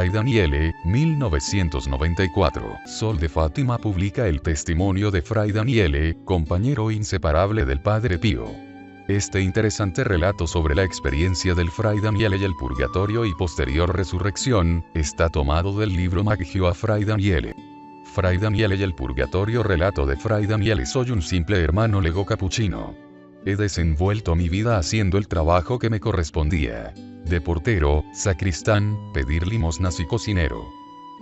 Fray Daniele, 1994. Sol de Fátima publica el testimonio de Fray Daniele, compañero inseparable del Padre Pío. Este interesante relato sobre la experiencia del Fray Daniele y el purgatorio y posterior resurrección, está tomado del libro Maggio a Fray Daniele. Fray Daniele y el purgatorio. Relato de Fray Daniele. Soy un simple hermano lego capuchino. He desenvuelto mi vida haciendo el trabajo que me correspondía. De portero, sacristán, pedir limosnas y cocinero.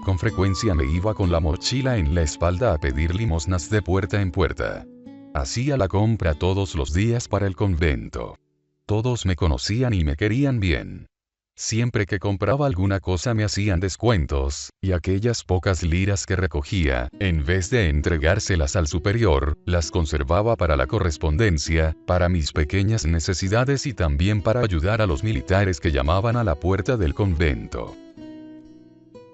Con frecuencia me iba con la mochila en la espalda a pedir limosnas de puerta en puerta. Hacía la compra todos los días para el convento. Todos me conocían y me querían bien. Siempre que compraba alguna cosa me hacían descuentos, y aquellas pocas liras que recogía, en vez de entregárselas al superior, las conservaba para la correspondencia, para mis pequeñas necesidades y también para ayudar a los militares que llamaban a la puerta del convento.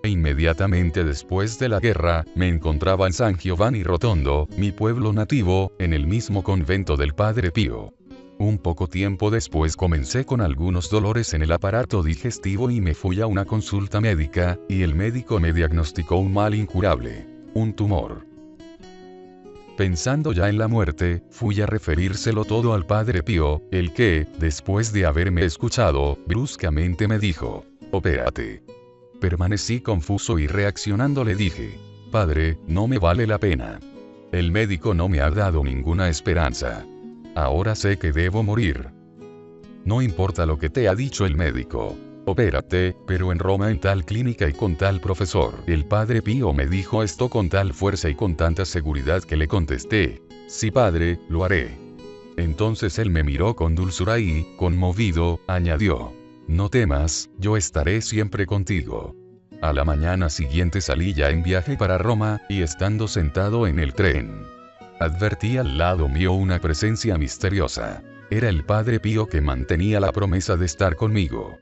Inmediatamente después de la guerra, me encontraba en San Giovanni Rotondo, mi pueblo nativo, en el mismo convento del Padre Pío. Un poco tiempo después comencé con algunos dolores en el aparato digestivo y me fui a una consulta médica, y el médico me diagnosticó un mal incurable, un tumor. Pensando ya en la muerte, fui a referírselo todo al Padre Pío, el que, después de haberme escuchado, bruscamente me dijo: «Opérate». Permanecí confuso y reaccionando le dije: «Padre, no me vale la pena. El médico no me ha dado ninguna esperanza. Ahora sé que debo morir». «No importa lo que te ha dicho el médico. Opérate, pero en Roma en tal clínica y con tal profesor». El Padre Pío me dijo esto con tal fuerza y con tanta seguridad que le contesté: «Sí, padre, lo haré». Entonces él me miró con dulzura y, conmovido, añadió: «No temas, yo estaré siempre contigo». A la mañana siguiente salí ya en viaje para Roma, y estando sentado en el tren, advertí al lado mío una presencia misteriosa. Era el Padre Pío que mantenía la promesa de estar conmigo.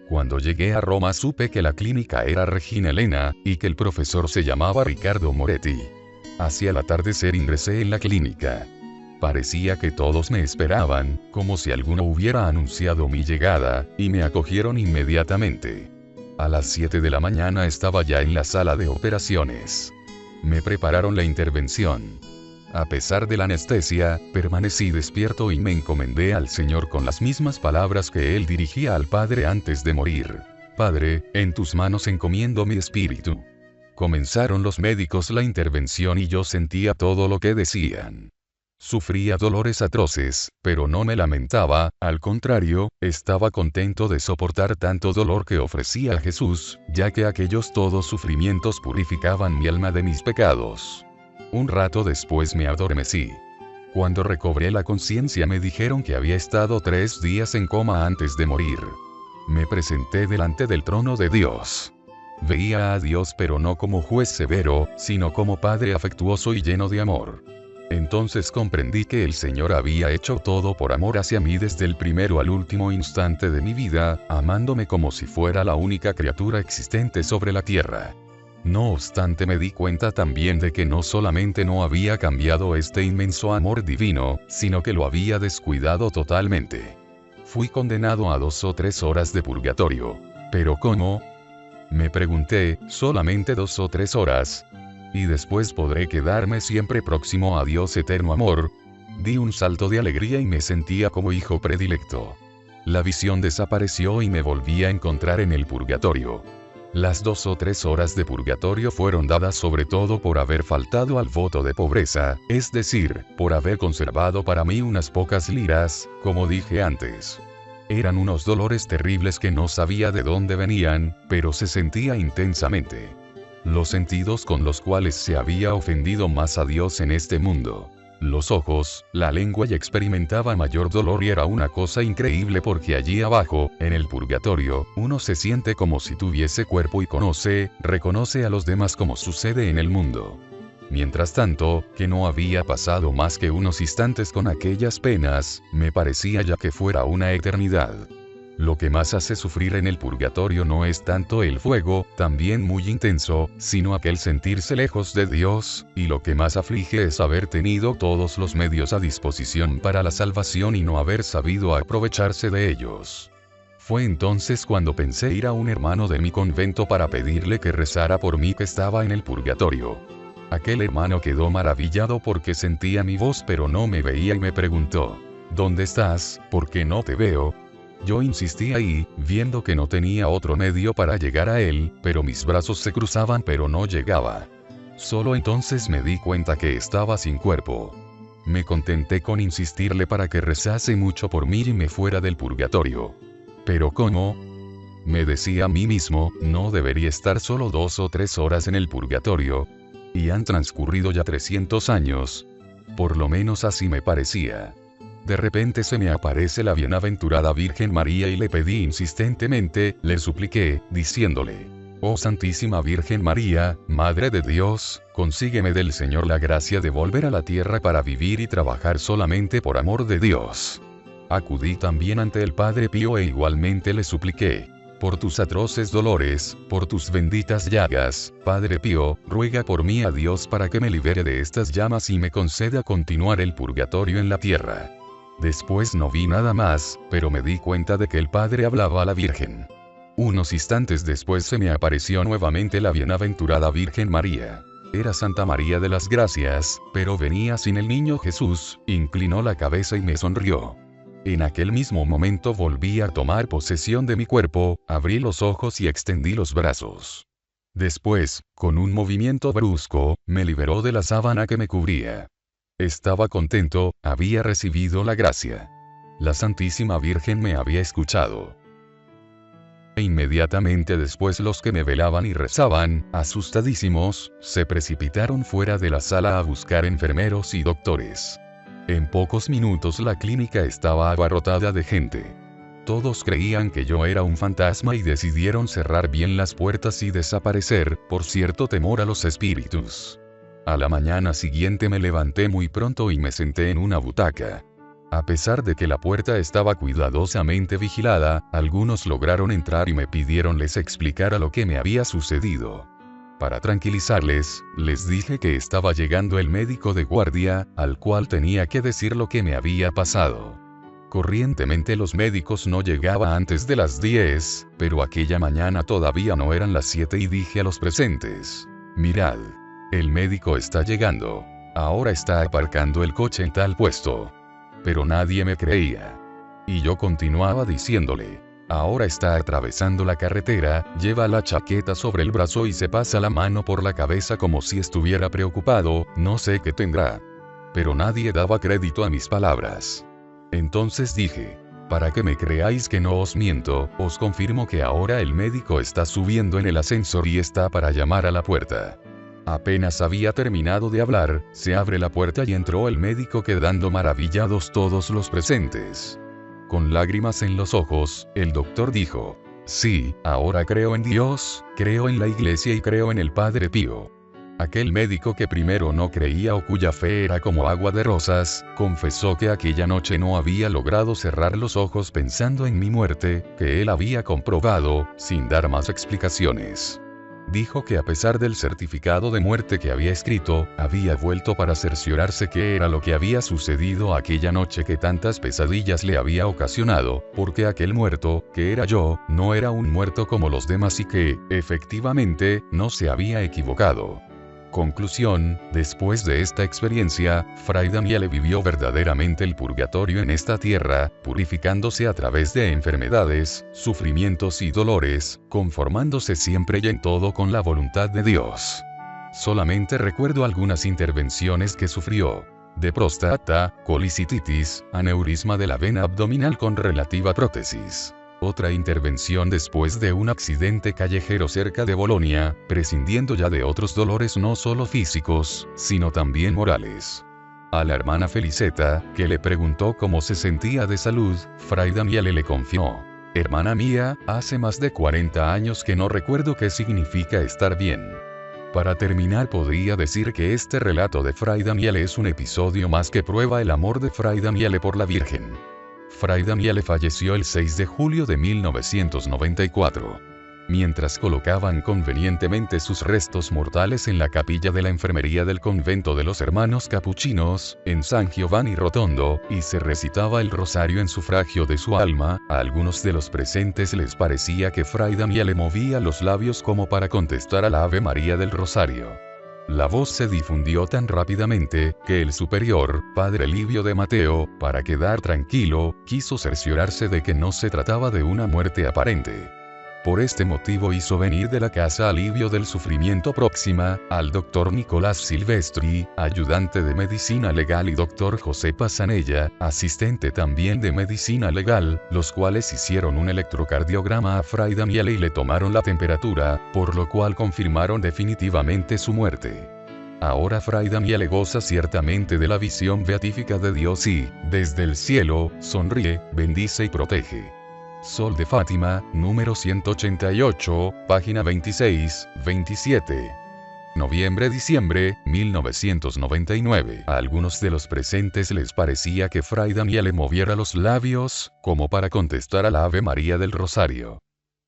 Cuando llegué a Roma supe que la clínica era Regina Elena, y que el profesor se llamaba Riccardo Moretti. Hacia el atardecer ingresé en la clínica. Parecía que todos me esperaban, como si alguno hubiera anunciado mi llegada, y me acogieron inmediatamente. A las 7 de la mañana estaba ya en la sala de operaciones. Me prepararon la intervención. A pesar de la anestesia, permanecí despierto y me encomendé al Señor con las mismas palabras que Él dirigía al Padre antes de morir: «Padre, en tus manos encomiendo mi espíritu». Comenzaron los médicos la intervención y yo sentía todo lo que decían. Sufría dolores atroces, pero no me lamentaba, al contrario, estaba contento de soportar tanto dolor que ofrecía a Jesús, ya que aquellos todos sufrimientos purificaban mi alma de mis pecados. Un rato después me adormecí. Cuando recobré la conciencia me dijeron que había estado 3 días en coma antes de morir. Me presenté delante del trono de Dios. Veía a Dios pero no como juez severo, sino como Padre afectuoso y lleno de amor. Entonces comprendí que el Señor había hecho todo por amor hacia mí desde el primero al último instante de mi vida, amándome como si fuera la única criatura existente sobre la tierra. No obstante me di cuenta también de que no solamente no había cambiado este inmenso amor divino, sino que lo había descuidado totalmente. Fui condenado a 2 o 3 horas de purgatorio. ¿Pero cómo?, me pregunté, ¿solamente 2 o 3 horas? ¿Y después podré quedarme siempre próximo a Dios eterno amor? Di un salto de alegría y me sentía como hijo predilecto. La visión desapareció y me volví a encontrar en el purgatorio. Las 2 o 3 horas de purgatorio fueron dadas sobre todo por haber faltado al voto de pobreza, es decir, por haber conservado para mí unas pocas liras, como dije antes. Eran unos dolores terribles que no sabía de dónde venían, pero se sentía intensamente. Los sentidos con los cuales se había ofendido más a Dios en este mundo. Los ojos, la lengua, y experimentaba mayor dolor, y era una cosa increíble porque allí abajo, en el purgatorio, uno se siente como si tuviese cuerpo y reconoce a los demás como sucede en el mundo. Mientras tanto, que no había pasado más que unos instantes con aquellas penas, me parecía ya que fuera una eternidad. Lo que más hace sufrir en el purgatorio no es tanto el fuego, también muy intenso, sino aquel sentirse lejos de Dios, y lo que más aflige es haber tenido todos los medios a disposición para la salvación y no haber sabido aprovecharse de ellos. Fue entonces cuando pensé ir a un hermano de mi convento para pedirle que rezara por mí que estaba en el purgatorio. Aquel hermano quedó maravillado porque sentía mi voz pero no me veía y me preguntó: ¿dónde estás? ¿Por qué no te veo? Yo insistí ahí, viendo que no tenía otro medio para llegar a él, pero mis brazos se cruzaban pero no llegaba. Solo entonces me di cuenta que estaba sin cuerpo. Me contenté con insistirle para que rezase mucho por mí y me fuera del purgatorio. ¿Pero cómo? Me decía a mí mismo, no debería estar solo 2 o 3 horas en el purgatorio. Y han transcurrido ya 300 años. Por lo menos así me parecía. De repente se me aparece la bienaventurada Virgen María y le pedí insistentemente, le supliqué, diciéndole: oh Santísima Virgen María, Madre de Dios, consígueme del Señor la gracia de volver a la tierra para vivir y trabajar solamente por amor de Dios. Acudí también ante el Padre Pío e igualmente le supliqué: por tus atroces dolores, por tus benditas llagas, Padre Pío, ruega por mí a Dios para que me libere de estas llamas y me conceda continuar el purgatorio en la tierra. Después no vi nada más, pero me di cuenta de que el Padre hablaba a la Virgen. Unos instantes después se me apareció nuevamente la bienaventurada Virgen María. Era Santa María de las Gracias, pero venía sin el niño Jesús, inclinó la cabeza y me sonrió. En aquel mismo momento volví a tomar posesión de mi cuerpo, abrí los ojos y extendí los brazos. Después, con un movimiento brusco, me liberó de la sábana que me cubría. Estaba contento, había recibido la gracia. La Santísima Virgen me había escuchado. E inmediatamente después los que me velaban y rezaban, asustadísimos, se precipitaron fuera de la sala a buscar enfermeros y doctores. En pocos minutos la clínica estaba abarrotada de gente. Todos creían que yo era un fantasma y decidieron cerrar bien las puertas y desaparecer, por cierto temor a los espíritus. A la mañana siguiente me levanté muy pronto y me senté en una butaca. A pesar de que la puerta estaba cuidadosamente vigilada, algunos lograron entrar y me pidieron les explicara lo que me había sucedido. Para tranquilizarles, les dije que estaba llegando el médico de guardia, al cual tenía que decir lo que me había pasado. Corrientemente los médicos no llegaban antes de las 10, pero aquella mañana todavía no eran las 7 y dije a los presentes: mirad, el médico está llegando. Ahora está aparcando el coche en tal puesto. Pero nadie me creía. Y yo continuaba diciéndole: ahora está atravesando la carretera, lleva la chaqueta sobre el brazo y se pasa la mano por la cabeza como si estuviera preocupado, no sé qué tendrá. Pero nadie daba crédito a mis palabras. Entonces dije: para que me creáis que no os miento, os confirmo que ahora el médico está subiendo en el ascensor y está para llamar a la puerta. Apenas había terminado de hablar, se abre la puerta y entró el médico, quedando maravillados todos los presentes. Con lágrimas en los ojos, el doctor dijo: sí, ahora creo en Dios, creo en la Iglesia y creo en el Padre Pío. Aquel médico que primero no creía o cuya fe era como agua de rosas, confesó que aquella noche no había logrado cerrar los ojos pensando en mi muerte, que él había comprobado, sin dar más explicaciones. Dijo que a pesar del certificado de muerte que había escrito, había vuelto para cerciorarse qué era lo que había sucedido aquella noche que tantas pesadillas le había ocasionado, porque aquel muerto, que era yo, no era un muerto como los demás y que, efectivamente, no se había equivocado. Conclusión: después de esta experiencia, Fray Daniele vivió verdaderamente el purgatorio en esta tierra, purificándose a través de enfermedades, sufrimientos y dolores, conformándose siempre y en todo con la voluntad de Dios. Solamente recuerdo algunas intervenciones que sufrió: de próstata, colicititis, aneurisma de la vena abdominal con relativa prótesis. Otra intervención después de un accidente callejero cerca de Bolonia, prescindiendo ya de otros dolores no solo físicos, sino también morales. A la hermana Feliceta, que le preguntó cómo se sentía de salud, Fray Daniele le confió: hermana mía, hace más de 40 años que no recuerdo qué significa estar bien. Para terminar podría decir que este relato de Fray Daniele es un episodio más que prueba el amor de Fray Daniele por la Virgen. Fray Daniele falleció el 6 de julio de 1994. Mientras colocaban convenientemente sus restos mortales en la capilla de la enfermería del convento de los hermanos capuchinos, en San Giovanni Rotondo, y se recitaba el rosario en sufragio de su alma, a algunos de los presentes les parecía que Fray Damiele movía los labios como para contestar al Ave María del Rosario. La voz se difundió tan rápidamente, que el superior, padre Livio de Mateo, para quedar tranquilo, quiso cerciorarse de que no se trataba de una muerte aparente. Por este motivo hizo venir de la casa alivio del sufrimiento próxima, al doctor Nicolás Silvestri, ayudante de medicina legal, y doctor José Pasanella, asistente también de medicina legal, los cuales hicieron un electrocardiograma a Fray Damiele y le tomaron la temperatura, por lo cual confirmaron definitivamente su muerte. Ahora Fray Damiele goza ciertamente de la visión beatífica de Dios y, desde el cielo, sonríe, bendice y protege. Sol de Fátima, número 188, página 26, 27. Noviembre-diciembre, 1999. A algunos de los presentes les parecía que Fray Damiele moviera los labios, como para contestar al Ave María del Rosario.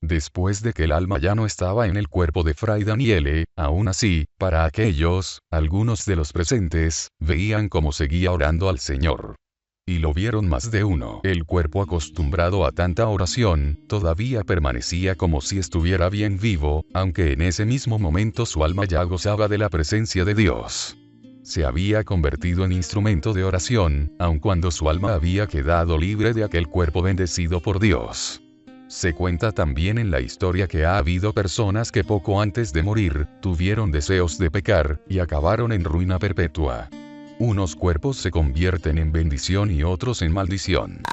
Después de que el alma ya no estaba en el cuerpo de Fray Damiele, aún así, para aquellos, algunos de los presentes, veían cómo seguía orando al Señor. Y lo vieron más de uno. El cuerpo acostumbrado a tanta oración, todavía permanecía como si estuviera bien vivo, aunque en ese mismo momento su alma ya gozaba de la presencia de Dios. Se había convertido en instrumento de oración, aun cuando su alma había quedado libre de aquel cuerpo bendecido por Dios. Se cuenta también en la historia que ha habido personas que poco antes de morir, tuvieron deseos de pecar, y acabaron en ruina perpetua. Unos cuerpos se convierten en bendición y otros en maldición.